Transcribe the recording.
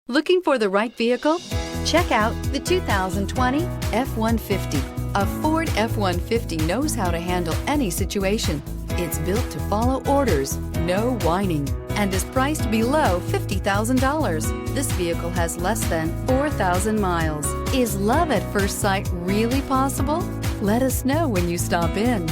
Looking for the right vehicle? Check out the 2020 F-150. A Ford F-150 knows how to handle any situation. It's built to follow orders, no whining, and is priced below $50,000. This vehicle has less than 4,000 miles. Is love at first sight really possible? Let us know when you stop in.